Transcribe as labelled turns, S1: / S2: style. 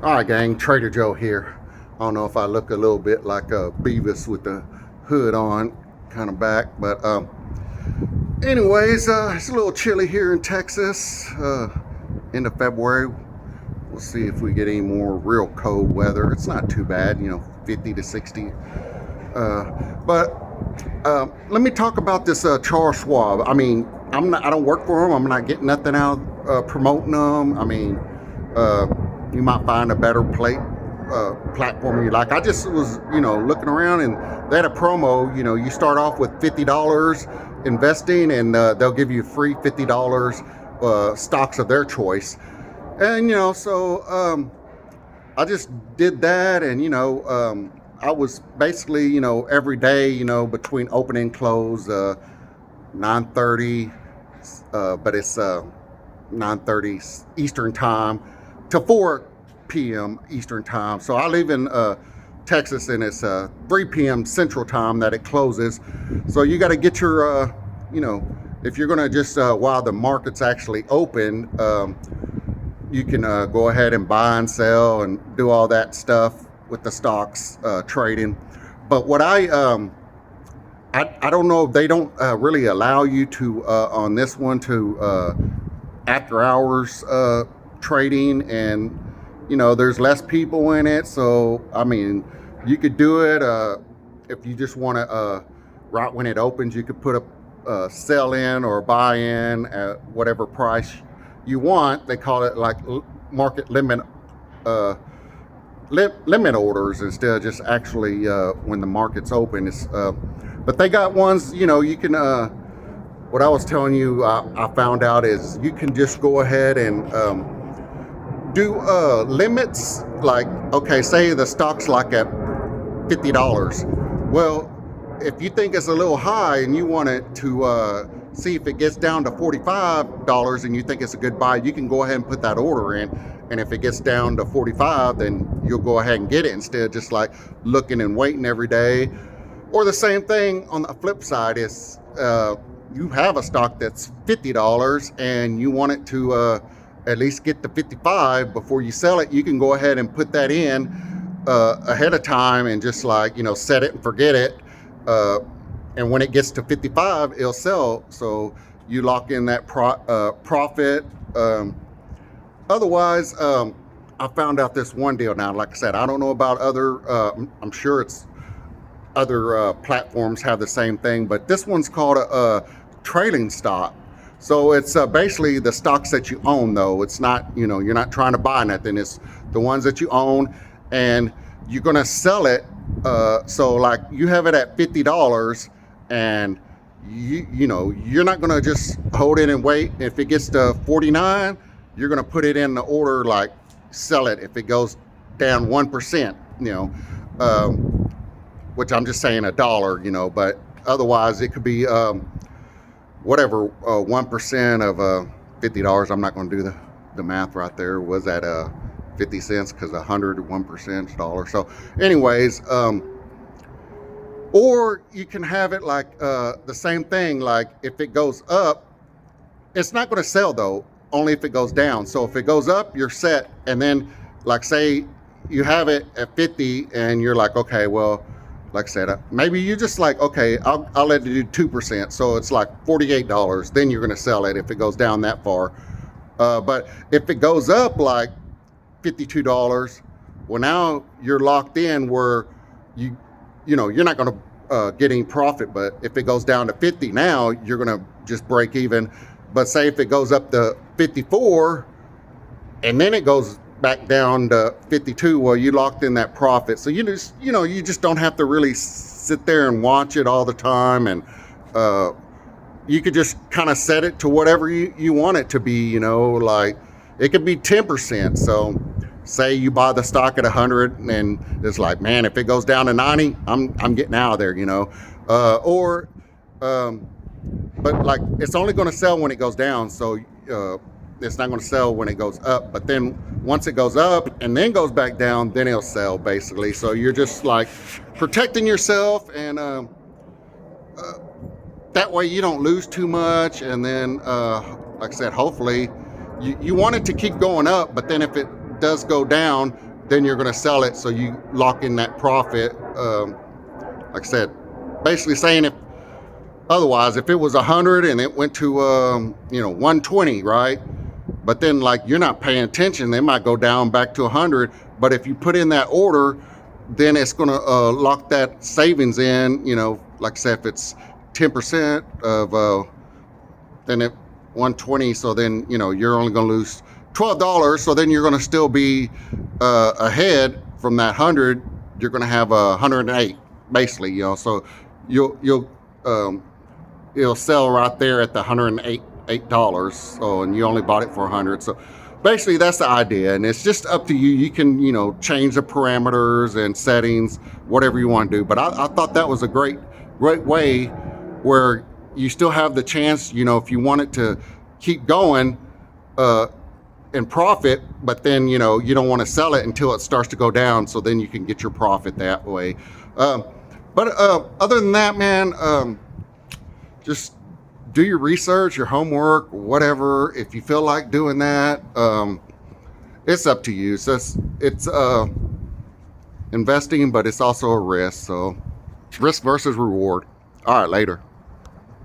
S1: All right, gang, Trader Joe here. I don't know if I look a little bit like a Beavis with the hood on, kind of back, but anyways, it's a little chilly here in Texas. End of February. We'll see if we get any more real cold weather. It's not too bad, 50 to 60. But let me talk about this Charles Schwab. I mean, I don't work for him. I'm not getting nothing out promoting them. I mean, you might find a better platform you like. I just was, looking around and they had a promo. You start off with $50 investing, and they'll give you free $50 stocks of their choice. And so I just did that, and I was basically, every day, between open and close, 9:30, but it's 9:30 Eastern time to 4 p.m. Eastern time. So I live in Texas, and it's 3 p.m. Central time that it closes. So you got to get your, if you're going to just, while the market's actually open, you can go ahead and buy and sell and do all that stuff with the stocks trading. But what I don't know, they don't really allow you to on this one to after hours trading, and there's less people in it. So I mean, you could do it if you just want to right when it opens. You could put a sell in or buy in at whatever price you want. They call it like market limit limit orders instead of just actually when the market's open. But they got ones, you can what I was telling you, I found out is you can just go ahead and do limits. Like, okay, say the stock's like at $50. Well, if you think it's a little high and you want it to see if it gets down to $45 and you think it's a good buy, you can go ahead and put that order in. And if it gets down to 45, then you'll go ahead and get it instead of just like looking and waiting every day. Or the same thing on the flip side is you have a stock that's $50 and you want it to at least get to 55 before you sell it. You can go ahead and put that in ahead of time and just like, set it and forget it. And when it gets to 55, it'll sell. So you lock in that profit. Otherwise, I found out this one deal now. Like I said, I don't know about other, I'm sure it's other platforms have the same thing, but this one's called a trailing stock. So it's basically the stocks that you own, though. It's not, you're not trying to buy nothing. It's the ones that you own, and you're going to sell it. So like you have it at $50, and you're not going to just hold it and wait. If it gets to 49, you're going to put it in the order, like sell it if it goes down 1%, which I'm just saying $1, but otherwise it could be whatever 1% of $50. I'm not going to do the math right there. Was at 50 cents because 101% is dollar. So anyways, or you can have it like the same thing. Like if it goes up, it's not going to sell though, only if it goes down. So if it goes up, you're set. And then like say you have it at 50 and you're like, okay, well, like I said, maybe you just like, okay, I'll let it do 2%. So it's like $48. Then you're going to sell it if it goes down that far. But if it goes up like $52, well, now you're locked in where you're not going to get any profit. But if it goes down to 50, now you're going to just break even. But say if it goes up to 54 and then it goes back down to 52, well, you locked in that profit. So you just don't have to really sit there and watch it all the time. And you could just kind of set it to whatever you want it to be, like it could be 10%. So say you buy the stock at 100 and it's like, man, if it goes down to 90, I'm getting out of there, but like it's only going to sell when it goes down. So it's not going to sell when it goes up. But then once it goes up and then goes back down, then it'll sell basically. So you're just like protecting yourself, and that way you don't lose too much. And then like I said, hopefully you want it to keep going up, but then if it does go down, then you're going to sell it so you lock in that profit. Like I said, basically saying if otherwise, if it was 100 and it went to 120, right? But then like you're not paying attention, they might go down back to 100. But if you put in that order, then it's going to lock that savings in. Like I said, if it's 10% of then it 120, so then you're only going to lose $12. So then you're going to still be ahead from that 100. You're going to have 108 basically. So it'll sell right there at the $108. So, and you only bought it for 100. So basically that's the idea, and it's just up to you. You can change the parameters and settings, whatever you want to do. But I thought that was a great way where you still have the chance, if you want it to keep going and profit, but then you don't want to sell it until it starts to go down, so then you can get your profit that way. But other than that, man, just do your research, your homework, whatever. If you feel like doing that, it's up to you. So it's investing, but it's also a risk. So risk versus reward. All right, later.